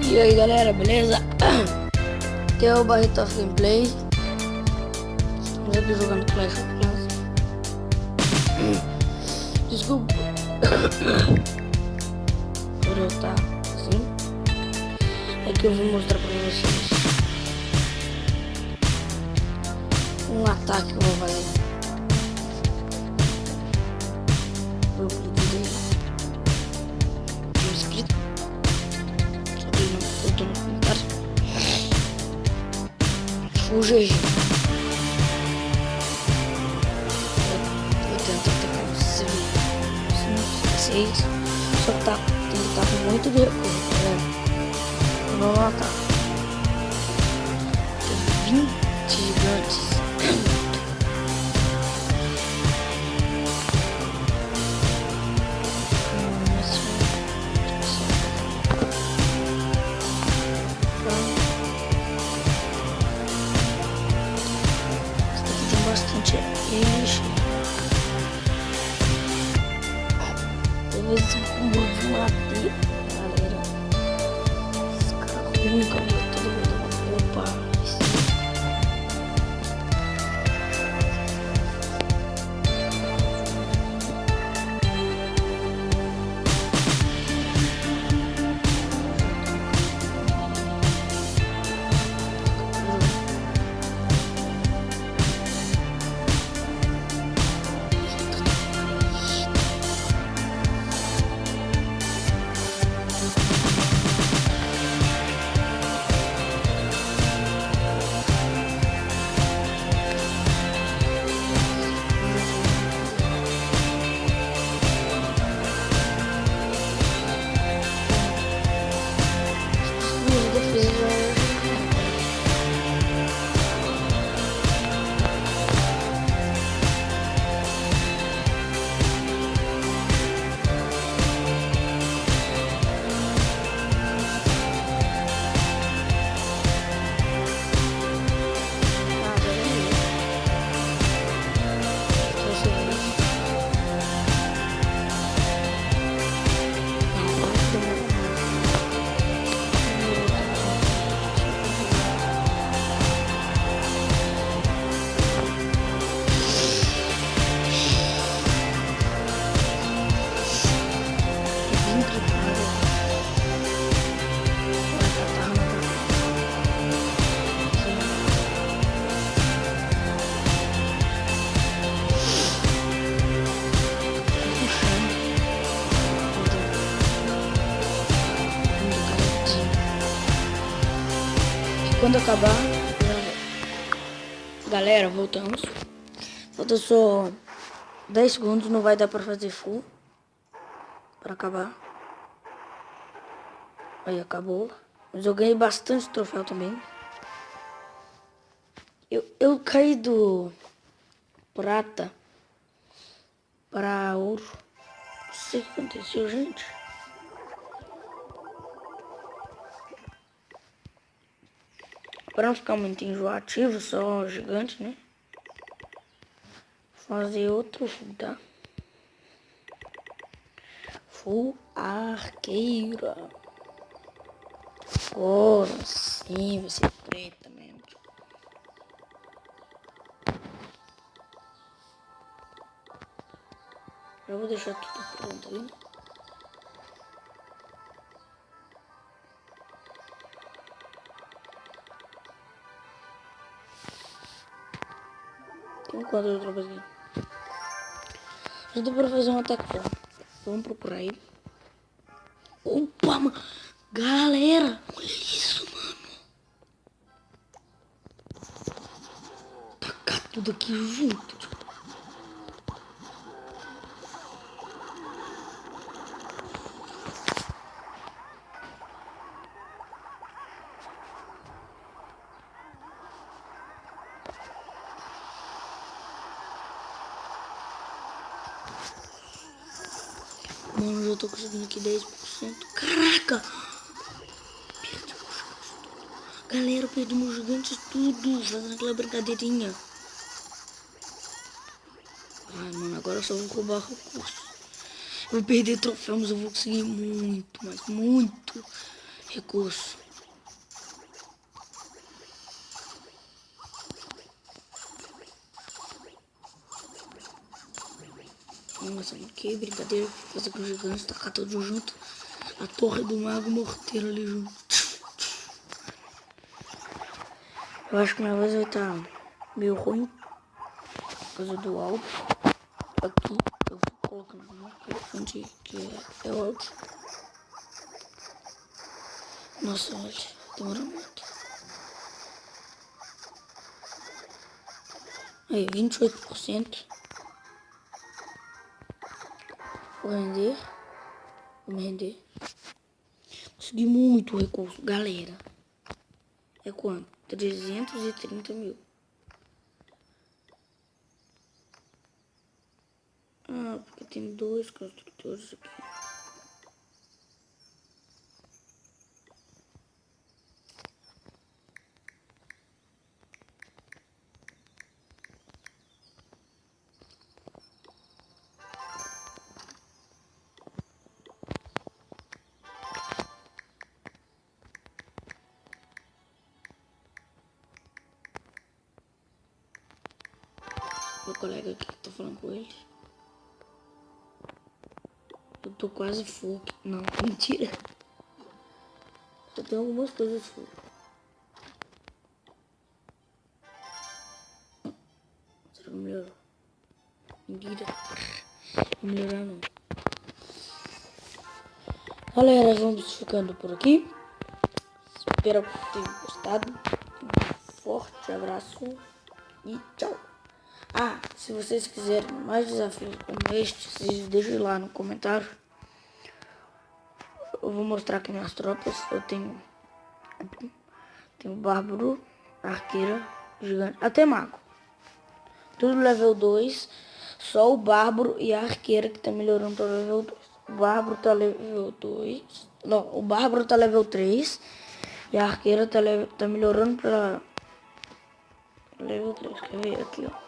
E aí galera, beleza? Aqui é o Barreto of Gameplay. Estamos aqui jogando Clash of Clans. Desculpa por eu estar assim. Aqui eu vou mostrar pra vocês um ataque que eu vou fazer. Vou pedir um inscrito. Eu tô no comentário. Full GG. Vou tentar atacar você. Se não sei se só que tem que estar com muito de recurso, tá vendo? Vamos matar. Tem 20 gigantes. Bastante eles. Talvez esse combo de matar, galera. Esse cara ruim, cara. Todo mundo. Opa. Quando acabar, galera, voltamos. Falta só 10 segundos, não vai dar pra fazer full para acabar. Aí acabou. Mas eu ganhei bastante troféu também. Eu caí do prata para ouro. Não sei o que aconteceu, gente. Para não ficar muito enjoativo, só gigante, né? Vou fazer outro full, tá? Full arqueira. Agora sim, vai ser preta mesmo. Já vou deixar tudo pronto ali. Tem um quadro de tropas aqui. Já deu pra fazer um ataque bom. Vamos procurar ele. Opa, mano. Galera, olha isso, mano. Tacar tudo aqui junto. Mano, já tô conseguindo aqui 10%. Caraca! Galera, perdemos gigantes tudo. Fazendo aquela brincadeirinha. Ai, mano, agora eu só vou roubar recursos. Eu vou perder troféu, mas eu vou conseguir muito, mas muito recurso. Nossa, que brincadeira. Fazer com os gigantes, tacar tudo junto. A torre do mago morteiro ali junto. Eu acho que minha voz vai estar meio ruim. Por causa do áudio. Aqui eu vou colocando aqui onde que é o áudio. Nossa, velho, demorou muito. Aí, 28%. Vou render. Vou me render. Consegui muito recurso, galera. É quanto? 330 mil. Ah, porque tem 2 construtores aqui. Meu colega aqui que tá falando com ele. Eu tô quase full. Não, mentira. Só tem algumas coisas full. Será que melhorou? Mentira. Não melhorar não. Galera, vamos ficando por aqui. Espero que tenham gostado. Um forte abraço e tchau. Ah, se vocês quiserem mais desafios como este, vocês deixem lá no comentário. Eu vou mostrar aqui minhas tropas. Eu tenho bárbaro, arqueira, gigante, até mago. Tudo level 2. Só o bárbaro e a arqueira que tá melhorando para level 2. O bárbaro tá level 2. Não, o bárbaro tá level 3. E a arqueira tá melhorando para level 3. Quer ver aqui, ó.